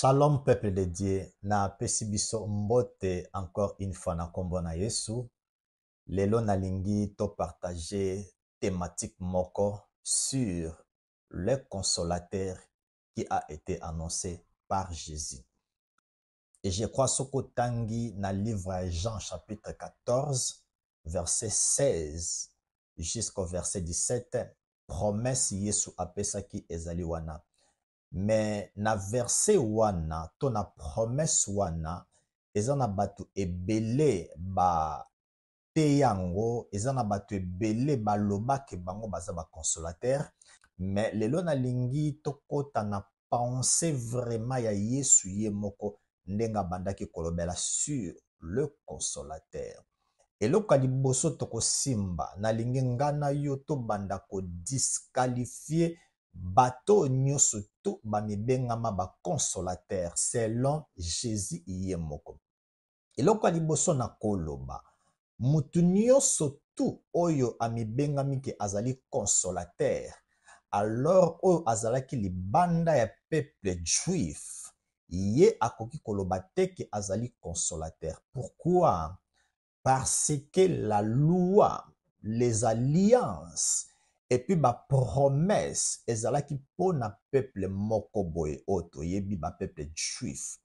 Shalom peuple de Dieu, na pesi biso mbote encore une fois na kombo na Yesu. Lelo nalingi to partager thématique moko sur le consolateur qui a été annoncé par Jésus. Et je crois soko tangi na livre Jean chapitre 14 verset 16 jusqu'au verset 17, promesse Yesu apesaki ezali wana. Mais na verset wana, to na promesse wana, eza na batu ebele ba te yango, eza na batu ebele ba lobake bango baza ba consolateur. Mais lelo na lingi tokota na pensée vraiment ya Yesu ye moko ndenga bandaki kolobela sur le consolateur. Eloko liboso toko simba na lingi ngana yo to banda ko disqualifier bato nyonso to bamibengama ba consolateur selon Jésus iye moko. Eloko liboso na koloba mutu nyonso tu oyo amibengami ke azali consolateur, alors oyo azalaki libanda ya peuple juif, ye akoki koloba te ke azali consolateur. Pourquoi? Parce que la loi, les alliances et puis ba promesse ezalaki pona peuple moko boye oto yebi ba peuple juif.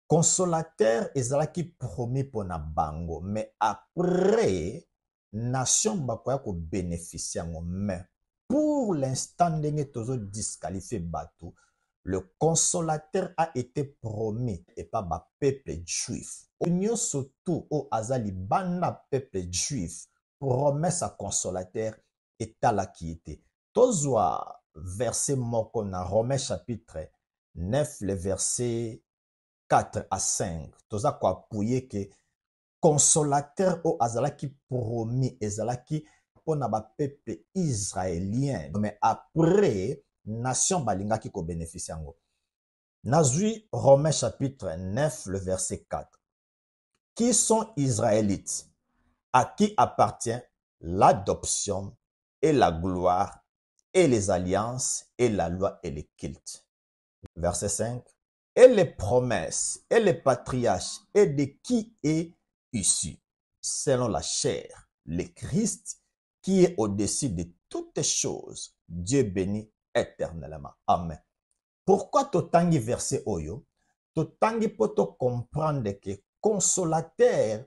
Consolateur ezalaki promis pona bango, mais après nation bakoya ko bénéficier ngo. Mais pour l'instant ndenge tozo disqualifier bato, le consolateur a été promis et pas ba peuple juif. Onyo surtout au azali banda peuple juif, promesse à consolateur et à la qui était. Tozwa verset moko na Romains chapitre 9, le verset 4 à 5. Toza ko appuyer que consolateur au azalaki promis ezalaki pona ba peuple israélien. Mais après nation balingaki ko bénéficier yango. Nazui Romains chapitre 9 le verset 4. Qui sont israélites, à qui appartient l'adoption et la gloire et les alliances et la loi et les cultes. Verset 5. Et les promesses et les patriarches et de qui est issu, selon la chair, le Christ qui est au-dessus de toutes choses, Dieu béni éternellement. Amen. Pourquoi totangi verset oyo? Totangi poto comprendre que consolateur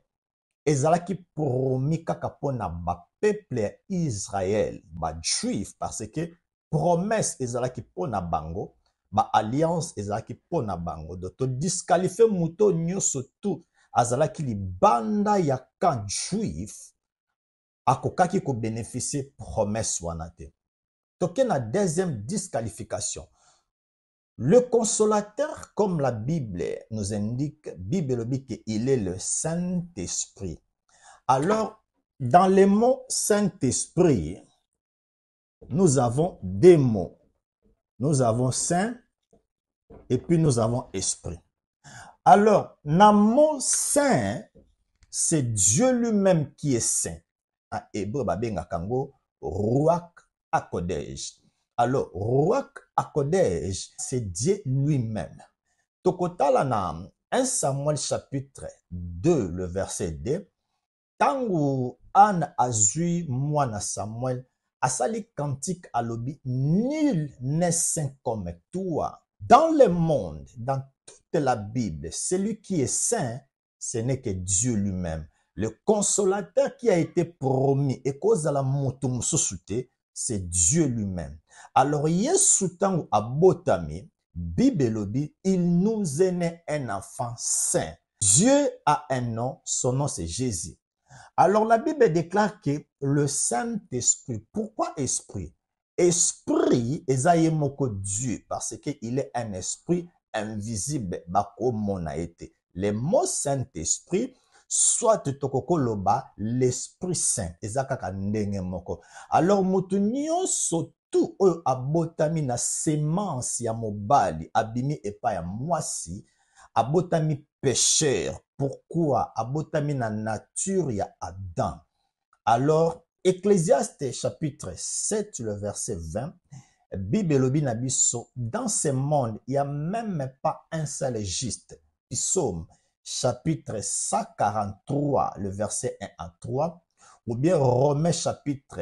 ezalaki promis kaka pona ba peuple Israël, ba juif, parce que promesse ezalaki pona bango, ba alliance ezalaki pona bango. Donc to disqualifier muto nyonso tout azalaki libanda ya camp juif, akokaki ko bénéficier promesse wana te. Toke na deuxième disqualification. Le consolateur, comme la Bible nous indique, Bible dit qu'il est le Saint-Esprit. Alors, dans les mots Saint-Esprit, nous avons deux mots. Nous avons Saint et puis nous avons Esprit. Alors, dans le mot Saint, c'est Dieu lui-même qui est Saint. En hébreu, babenga kango Ruach HaKodesh. Alors, Ruach HaKodesh, c'est Dieu lui-même. Tokotala na 1 Samuel chapitre 2, le verset 2. Tangu an azui mwana Samuel, asali cantique alobi, nul n'est saint comme toi. Dans le monde, dans toute la Bible, celui qui est saint, ce n'est que Dieu lui-même. Le consolateur qui a été promis et cause à la motumsusute, c'est Dieu lui-même. Alors, Yesu tangu abotami, Bible lobi, il nous est né un enfant saint. Dieu a un nom, son nom c'est Jésus. Alors, la Bible déclare que le Saint-Esprit, pourquoi esprit? Esprit est moko Dieu, parce qu'il est un esprit invisible, bako mona été. Le mot Saint-Esprit, soit tokokoloba, l'Esprit Saint, ezakaka ndenge moko. Alors, mutu nyonso tout oyo abotami na semence ya mobali, abimi epa ya mwasi, abotami pécheur. Pourquoi? Abotami na nature ya Adam. Alors, Ecclésiaste chapitre 7, le verset 20, Bible elobi na biso, dans ce monde, il n'y a même pas un seul juste. Psaume, chapitre 143, le verset 1 à 3, ou bien Romains, chapitre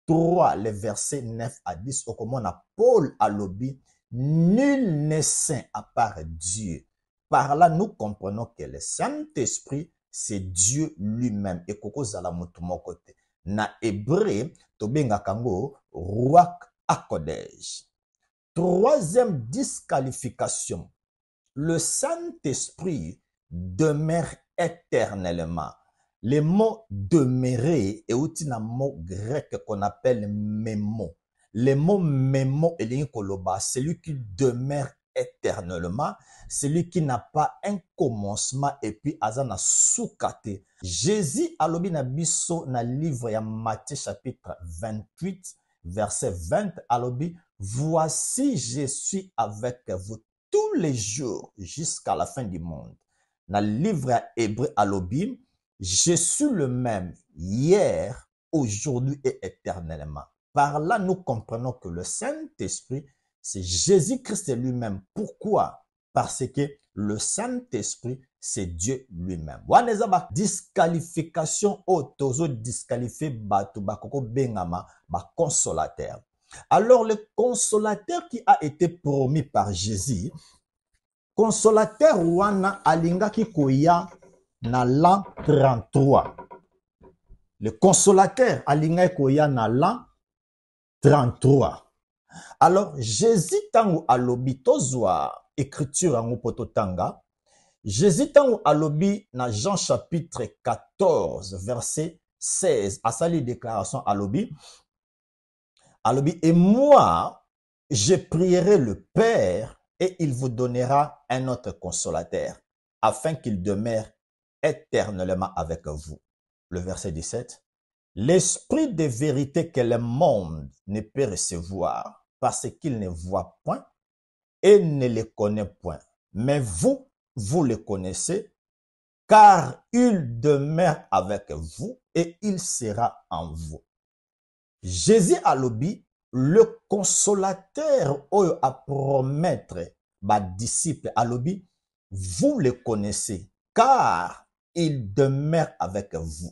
3, le verset 9 à 10, au comment on a Paul alobi, nul n'est saint à part Dieu. Par là, nous comprenons que le Saint-Esprit, c'est Dieu lui-même. Et koko zala mutu moko te. Na hébreu, tobenga kango, Ruach HaKodesh. Troisième disqualification. Le Saint-Esprit demeure éternellement. Le mot demeurer est aussi un mot grec qu'on appelle mémo. Le mot mémo est celui qui demeure éternellement, celui qui n'a pas un commencement et puis azana soukate. Jésus alobi na biso na livre ya Matthieu chapitre 28 verset 20 alobi, voici je suis avec vous tous les jours jusqu'à la fin du monde. Dans le livre hébreu alobi, je suis le même hier, aujourd'hui et éternellement. Par là, nous comprenons que le Saint-Esprit, c'est Jésus-Christ lui-même. Pourquoi? Parce que le Saint-Esprit, c'est Dieu lui-même. Wanezaba disqualification tozo disqualifié batu bakoko bengama ba consolateur. Alors le consolateur qui a été promis par Jésus, consolateur wana alingaki koya na l'an 33. Le consolateur alingaki koya na l'an 33. Alors Jésus tango alobi tozwa écriture en pototanga. Jésus tango alobi na Jean chapitre 14 verset 16 a sali déclaration alobi. Alobi, et moi, je prierai le Père et il vous donnera un autre consolateur afin qu'il demeure éternellement avec vous. Le verset 17. L'esprit de vérité que le monde ne peut recevoir parce qu'il ne voit point et ne le connaît point. Mais vous, vous le connaissez car il demeure avec vous et il sera en vous. Jésus alobi, le consolateur oyo a promettre ba disciple alobi, vous le connaissez car il demeure avec vous.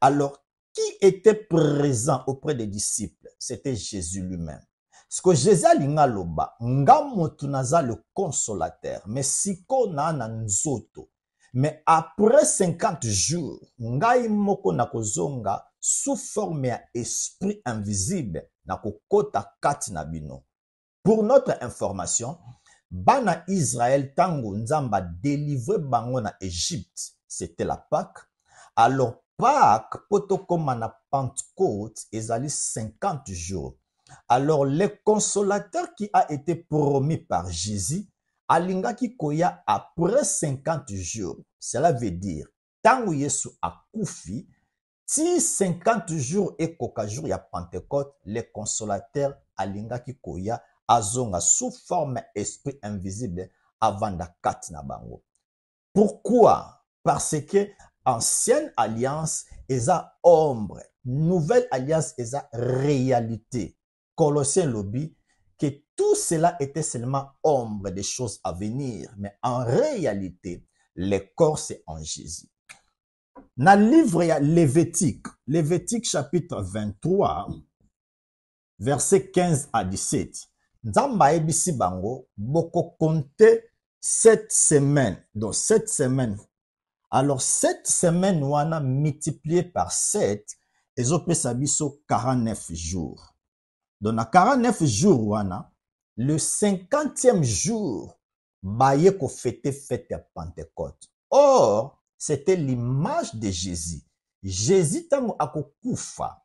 Alors, qui était présent auprès des disciples? C'était Jésus lui-même. Ce que Jésus a linga loba, nga motu naza le consolateur, mais siko na nzoto. Mais après 50 jours, ngai moko nakozonga sous forme ya esprit invisible nakokota kati na bino. Pour notre information, bana Israël tango nzamba délivré bango na Égypte, c'était la Pâque. Alors Pâque potokoma na Pentecôte ezali 50 jours. Alors le consolateur qui a été promis par Jésus alingaki koya après 50 jours. Cela veut dire, tango Yesu akufi, si 50 jours et koka jour ya Pentecôte, le consolateur alingaki koya azonga sous forme esprit invisible avant da kati na bango. Pourquoi? Parce que ancienne alliance eza ombre, nouvelle alliance eza réalité. Colossiens lobby que tout cela était seulement ombre des choses à venir, mais en réalité, le corps c'est en Jésus. Dans le livre Lévitique, Lévitique chapitre 23, verset 15 à 17, Nzamba ebisi bango, boko compter 7 semaines. Donc 7 semaines. Alors 7 semaines wana multiplié par 7, ezopesa biso 49 jours. Donc, na 49 jours, wana, le 50e jour, baye ko fête fête à Pentecôte. Or, c'était l'image de Jésus. Jésus tango ako kufa.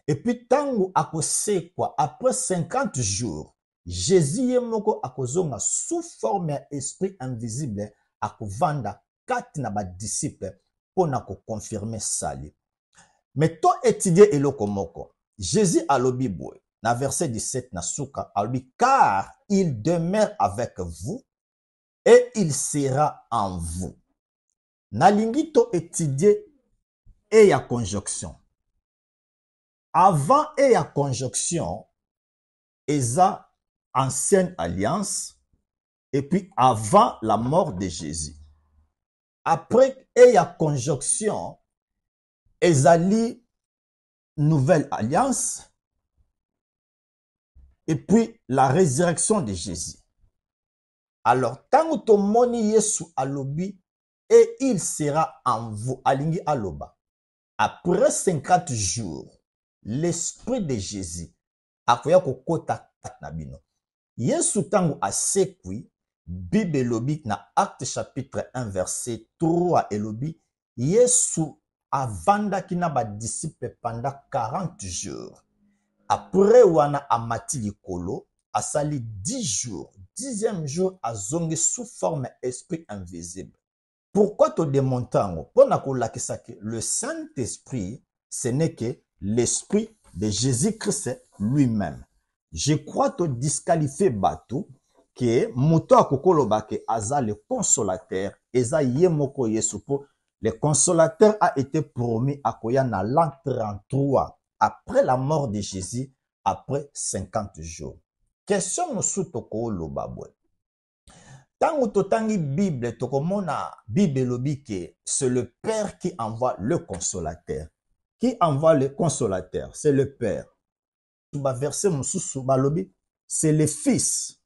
Et puis tango ako sekwa, après 50 jours, Jésus yemoko ako zonga sous forme esprit invisible ako vanda kati na ba disciple pona ko confirmer sali. Mais to étudier eloko moko. Jésus alobi boy. Dans verset 17, Nasuka, car il demeure avec vous et il sera en vous. Nalingi to étudier et ya conjonction. Avant et ya conjonction, eza ancienne alliance et puis avant la mort de Jésus. Après, il y a conjonction, ezali nouvelle alliance et puis la résurrection de Jésus. Alors, tant que moni Yesu alobi, et il sera en vous, alingi aloba. Après 50 jours, l'esprit de Jésus akoya kokota na bino. Yesu tango asekwi, Bible elobi na Acte chapitre 1 verset 3 elobi, Yesu avandaki na ba disciple pendant 40 jours. Après wana amati likolo, asali 10 jours. 10e jour azongi sous forme esprit invisible. Pourquoi te démontango? Pour que le Saint-Esprit, ce n'est que l'esprit de Jésus-Christ lui-même. Je crois te disqualifier batou que moto akokoloba ke aza le consolateur, eza yemoko yesupo. Le consolateur a été promis à Koya na l'an 33 après la mort de Jésus, après 50 jours. Question mosu toko loba boy. Tango totangi Bible, tokomona Bible lobi que c'est le Père qui envoie le consolateur. Qui envoie le consolateur? C'est le Père. Verset mosusu balobi, c'est le Fils.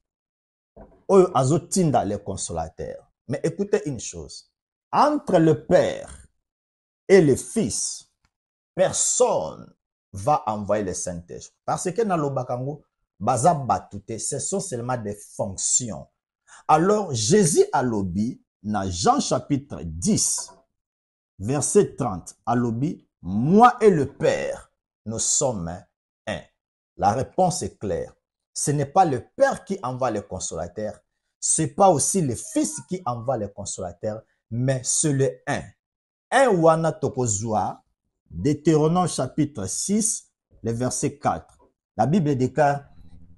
Oyo azotinda le consolateur. Mais écoutez une chose. Entre le Père et le Fils, personne va envoyer le Saint-Esprit. Parce que dans le bakango, baza batute, ce sont seulement des fonctions. Alors, Jésus a lobby, dans Jean chapitre 10, verset 30, a lobby, moi et le Père, nous sommes un. La réponse est claire. Ce n'est pas le Père qui envoie le consolateur, ce n'est pas aussi le Fils qui envoie le consolateur, mais c'est le un. Un wana tokozwa, Deutéronome chapitre 6, le verset 4. La Bible déclare,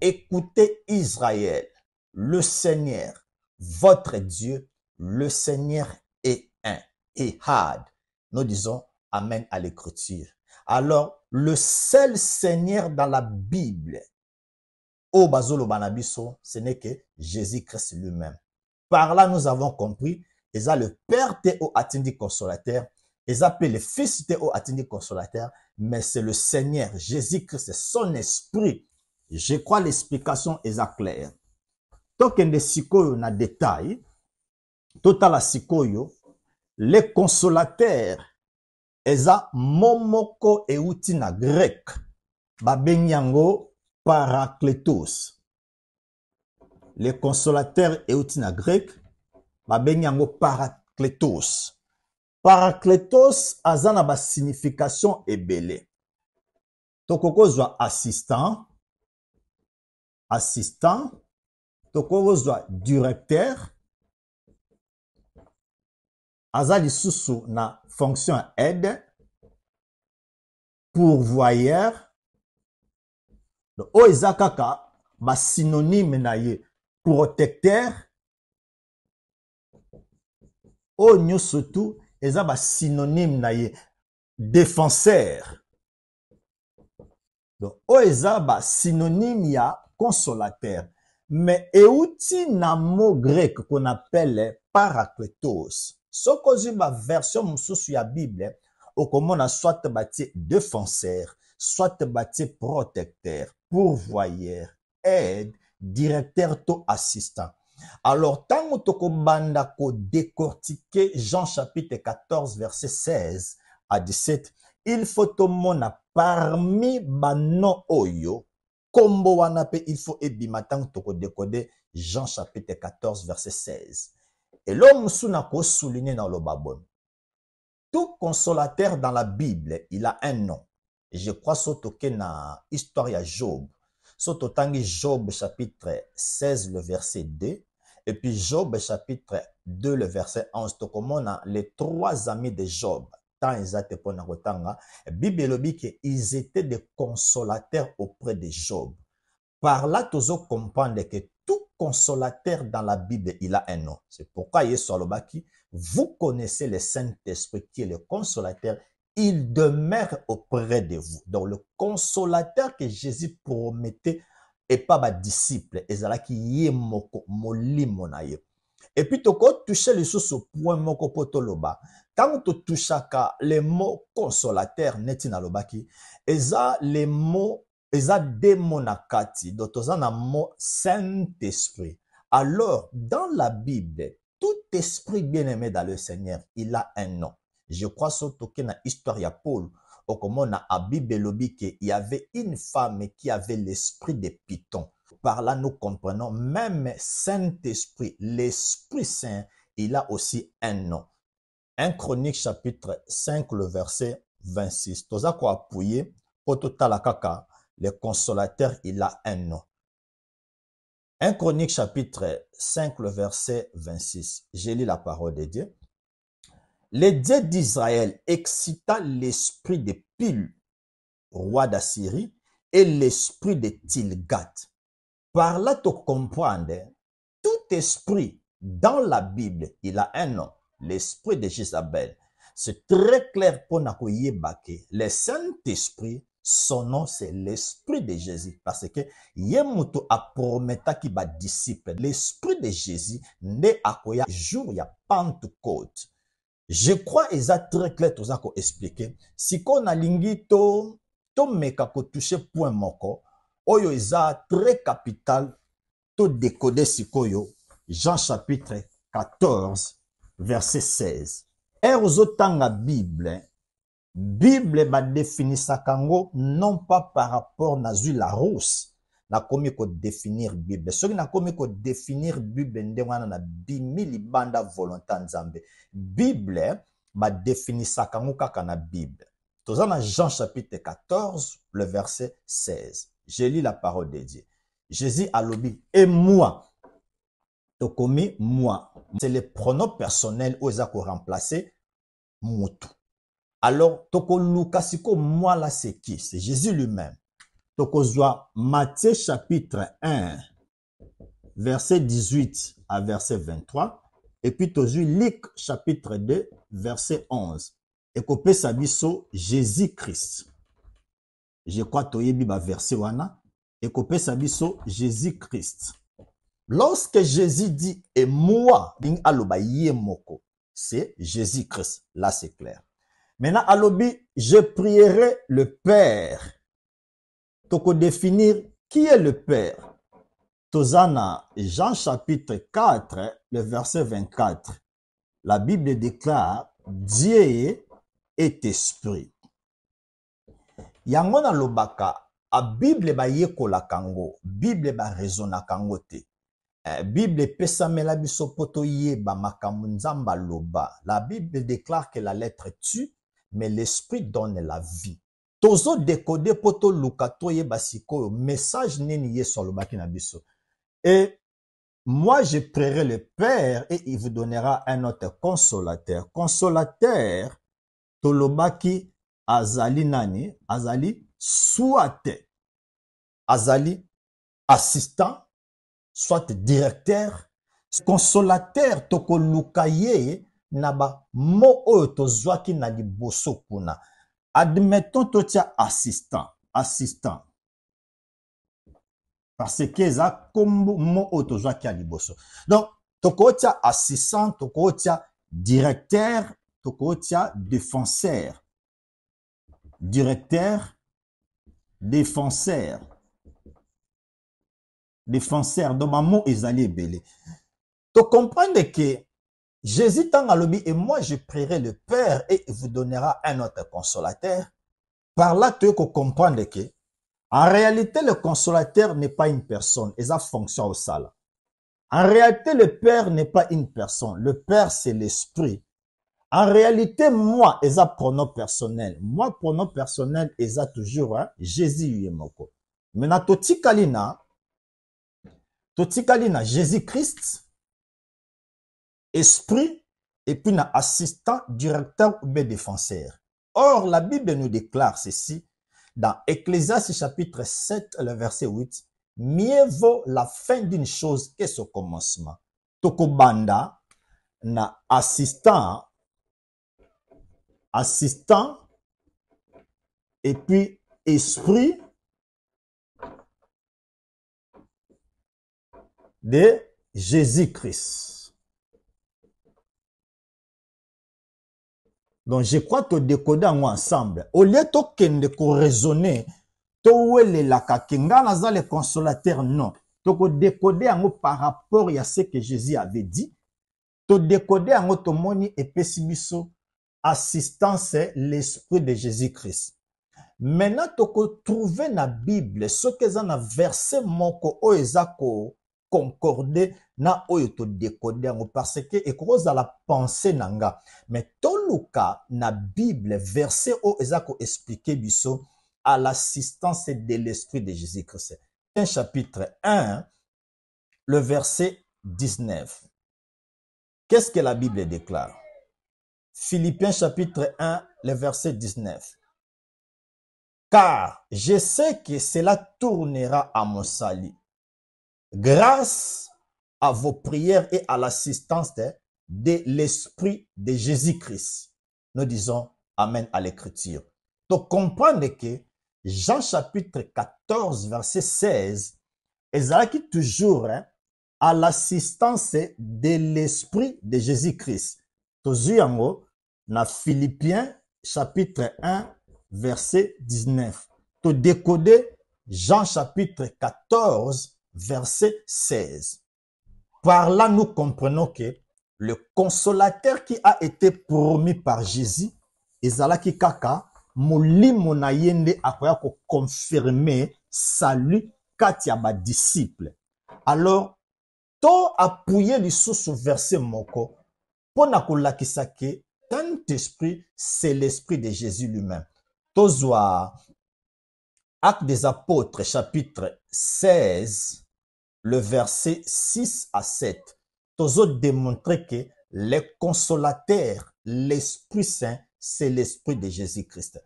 écoutez Israël, le Seigneur, votre Dieu, le Seigneur est un. Et had, nous disons Amen à l'écriture. Alors, le seul Seigneur dans la Bible, au bazolo banabiso, ce n'est que Jésus-Christ lui-même. Par là, nous avons compris, et le Père Théo attendi consolateur, et le Fils Théo attendi consolateur, mais c'est le Seigneur Jésus-Christ, son esprit. Je crois l'explication est claire. Tokende sikoyo na détail, totala sikoyo, les consolateurs, eza momoko euti na grec, babenyango parakletos. Les consolateurs euti na grec, babenyango parakletos. Parakletos azana ba signification ebele. Tokokozwa assistant, tokozwa directeur, azali susu na fonction aide, pourvoyeur. O ezakaka ba synonyme na ye, protecteur. O nyoso tu eza ba synonyme na ye, défenseur. Donc o eza ba synonyme ya consolateur. Mais euti na mot grec qu'on appelle parakletos. Sokozi ba version mususu ya Bible, okomona soit bati défenseur, soit bati protecteur, pourvoyeur, aide, directeur to assistant. Alors, tant que banda ko décortiquer Jean chapitre 14, verset 16 à 17, il faut to mona parmi bano oyo, kombo wanape, il faut ebimatan toko décoder Jean chapitre 14, verset 16. Et l'homme souna ko souligner dans le babon. Tout consolateur dans la Bible, il a un nom. Et je crois surtout que na histoire ya Job. Surtout tangi Job chapitre 16, le verset 2. Et puis Job chapitre 2, le verset 11. To komona les trois amis de Job. Tant ils étaient pour Nakotanga. Bible dit qu'ils étaient des consolateurs auprès de Job. Par là, tous comprendre que tout consolateur dans la Bible, il a un nom. C'est pourquoi Yesu alobaki, vous connaissez le Saint-Esprit qui est le consolateur, il demeure auprès de vous. Donc le consolateur que Jésus promettait et pas ba disciple ezalaki ye moko molimo na ye. Et puis toko toucher les choses au point moko potoloba. Quand tu touchaka les mots consolateur neti na lobaki, eza les mots eza démonakati, donc toza na mot Saint-Esprit. Alors dans la Bible, tout esprit bien-aimé dans le Seigneur, il a un nom. Je crois surtout que na histoire ya Paul, au comment na a Bible lobi que il y avait une femme qui avait l'esprit de Python. Par là, nous comprenons, même Saint-Esprit, l'Esprit Saint, il a aussi un nom. 1 Chronique chapitre 5, le verset 26. Toza ko appuyer, pototala kaka, le consolateur, il a un nom. 1 Chronique chapitre 5, le verset 26. J'ai lu la parole de Dieu. Le Dieu d'Israël excita l'esprit de Pil, roi d'Assyrie, et l'esprit de Tilgat. Par là, tu comprends, tout esprit dans la Bible, il a un nom, l'esprit de Jézabel. C'est très clair pour Nakoyebake. Le Saint-Esprit, son nom, c'est l'esprit de Jésus. Parce que Yemuto a prometa qui va disciple. L'esprit de Jésus, né à Koya, jour, il y a Pentecôte. Je crois que c'est très clair tout ça qu'on expliqué. Si qu'on a lingi to meka ko toucher point moko, oyo eza très capital to décoder sikoyo. Jean chapitre 14 verset 16. Erzotanga Bible. Bible ba définissa kango non pas par rapport na zui la rousse. Na komi ko définir Bible. Soki na komi ko définir Bible ndengwana na bimi libanda volonté nzambe. Bible ba définissa kango kaka na Bible. Toza na Jean chapitre 14 le verset 16. Je lis la parole de Dieu. Jésus a lobi et moi. Tokomi moi. C'est le pronom personnel où ils ont remplacé mutu. Alors, toko lukasiko moi là c'est qui? C'est Jésus lui-même. Toko zwa Matthieu chapitre 1 verset 18 à verset 23 et puis tozu Luc chapitre 2 verset 11. Et kopé sabiso Jésus-Christ. Je crois toyebi ba verset wana et kopé sabiso Jésus-Christ. Lorsque Jésus dit et moi, ding aloba yemoko, c'est Jésus-Christ. Là c'est clair. Maintenant, alobi, je prierai le Père. Toko définir qui est le Père. Tozana, Jean chapitre 4, le verset 24. La Bible déclare, Dieu est esprit. Yangona lobaka, a Bible ba yekola kango, Bible ba raisonna kango te. Bible pesamela biso poto yeba makambo nzamba loba. La Bible déclare que la lettre tue, mais l'esprit donne la vie. Tozo décoder poto lukato yeba siko message neni yeso lobaki na biso. Et moi je prierai le Père et il vous donnera un autre consolateur. Consolateur tolobaki azali nani, azali soit azali assistant, soit directeur, consolateur toko lukaye naba mo oyo tozwaki na liboso kuna. Admettons totia assistant. Parce que ça comme mo oyo tozwaki a liboso. Donc toko tia assistant, toko tia directeur, toko tia défenseur. Directeur, défenseur. Donc ma mot ezali ebele. Tu comprends que Jésus t'a alobi et moi je prierai le Père et il vous donnera un autre consolateur. Par là tu peux comprendre que en réalité le consolateur n'est pas une personne, et ça fonctionne au sale. En réalité le Père n'est pas une personne, le Père c'est l'esprit. En réalité moi et ça pronom personnel. Moi pronom personnel et ça toujours hein, Jésus yemoko. Maintenant totikalina Jésus-Christ, esprit, et puis na assistant, directeur ou bien défenseur. Or, la Bible nous déclare ceci dans Ecclésiaste chapitre 7, le verset 8. Mieux vaut la fin d'une chose que son commencement. Tokobanda na assistant, et puis esprit, de Jésus-Christ. Donc, je crois que décoder ensemble. Au lieu de raisonner, le consolateur, non. Tu décoder par rapport à ce que Jésus avait dit. Tu décoder en automoni et pessimiso assistance l'esprit de Jésus-Christ. Maintenant, tu peux trouver dans la Bible ce que c'est un verset moko o ezako concordé na oyo to décoder parce que et cause à la pensée nanga. Mais toluka na Bible verset o ezako expliquer biso à l'assistance de l'esprit de Jésus-Christ. Un chapitre 1, le verset 19. Qu'est-ce que la Bible déclare? Philippiens chapitre 1, le verset 19. Car je sais que cela tournera à mon salut, grâce à vos prières et à l'assistance de l'Esprit de Jésus-Christ. Nous disons Amen à l'écriture. Donc, comprenez que Jean chapitre 14, verset 16, est toujours à l'assistance de l'Esprit de Jésus-Christ. Toujours dans Philippiens chapitre 1, verset 19. Tu décoder Jean chapitre 14, verset 16. Par là, nous comprenons que le consolateur qui a été promis par Jésus, ezalaki kaka, molimo na yende akoya ko confirmer salut kati ya ba disciple. Alors, to appuyer lisusu verset moko, pona kolakisa ke Saint-Esprit, c'est l'esprit de Jésus lui-même. Tozwa Actes des Apôtres, chapitre 16, le verset 6 à 7. Tozo démontrer que le consolateur, l'Esprit Saint, c'est l'Esprit de Jésus-Christ.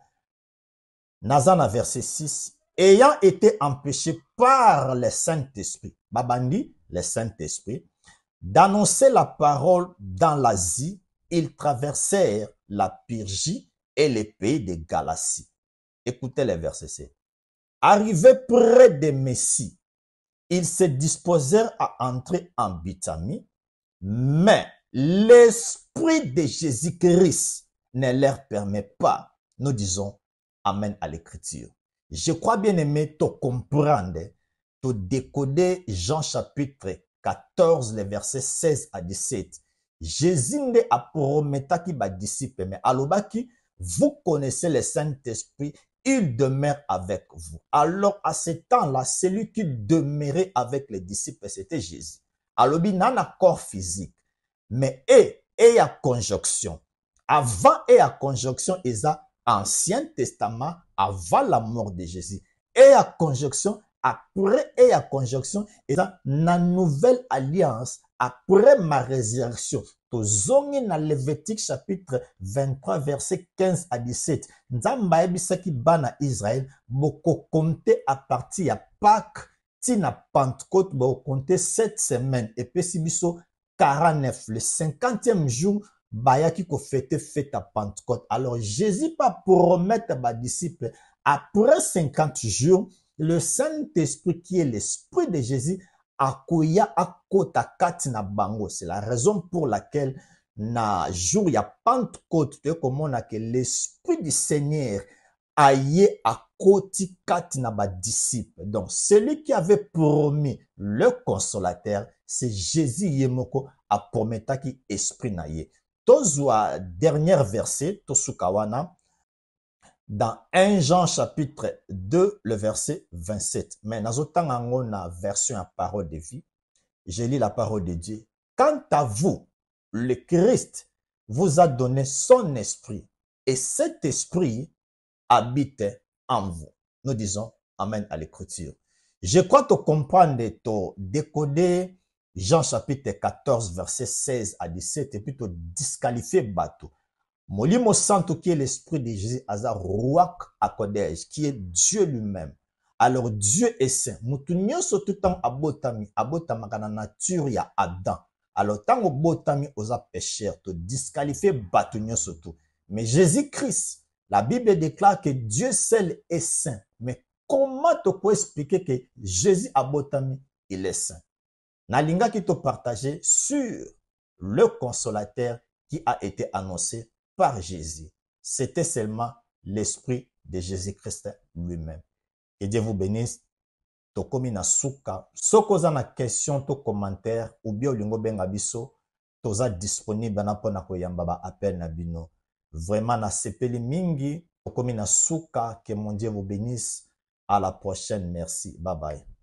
Nazana verset 6. Ayant été empêché par le Saint-Esprit, Babandi, le Saint-Esprit, d'annoncer la parole dans l'Asie, ils traversèrent la Pyrgie et les pays de Galatie. Écoutez les versets 7. Arrivés près de Messie, ils se disposèrent à entrer en Bithynie, mais l'Esprit de Jésus-Christ ne leur permet pas. Nous disons Amen à l'écriture. Je crois bien aimé te comprendre, te décoder Jean chapitre 14, les versets 16 à 17. Jésus a promis qui va disciple, mais alobaki, vous connaissez le Saint-Esprit, il demeure avec vous. Alors, à ce temps-là, celui qui demeurait avec les disciples, c'était Jésus. Alors, il n'a pas corps physique, mais et à conjonction. Avant et à conjonction, il y a Ancien Testament, avant la mort de Jésus. Et à conjonction, après et à conjonction, il y a la nouvelle alliance, après ma résurrection. Tozongi na Lévitique chapitre 23 verset 15 à 17. Nzamba ebisaki bana Israël boko compter à partir ya Pâques tina Pentecôte boko compter 7 semaines et pesi biso 49 le 50e jour bayaki ko fête à Pentecôte. Alors Jésus pas promettre ba disciples après 50 jours le Saint-Esprit qui est l'esprit de Jésus akoya akota kati na bango. C'est la raison pour laquelle na jour ya Pentecôte comment que l'esprit du Seigneur aye akoti kati na ba disciples. Donc celui qui avait promis le consolateur, c'est Jésus yemoko a prometa ki esprit na ye. Tozwa dernier verset tosukawana dans 1 Jean chapitre 2, le verset 27. Mais dans la version à parole de vie, je lis la parole de Dieu. Quant à vous, le Christ vous a donné son esprit et cet esprit habite en vous. Nous disons Amen à l'écriture. Je crois te comprendre, te décoder Jean chapitre 14, verset 16 à 17 et puis te disqualifier bateau. Molimo Santo qui est l'esprit de Jésus, Azar Ruach Akodesh, qui est Dieu lui-même. Alors Dieu est saint. Moutounyo sotu tang abotami, abotamakana nature ya Adam. Alors tang abotami osa pécheur, te disqualifier batunyo sotu. Mais Jésus-Christ, la Bible déclare que Dieu seul est saint. Mais comment te peux expliquer que Jésus abotami, il est saint? Nalingaki to partager sur le consolateur qui a été annoncé par Jésus. C'était seulement l'esprit de Jésus-Christ lui-même. Que Dieu vous bénisse. Tokomi na suka. Soko za na question to commentaire ou bien olingo benga biso, toza disponible na pona koyamba ba appel na bino. Vraiment na sepeli mingi. Tokomi na suka. Que mon Dieu vous bénisse. À la prochaine. Merci. Bye bye.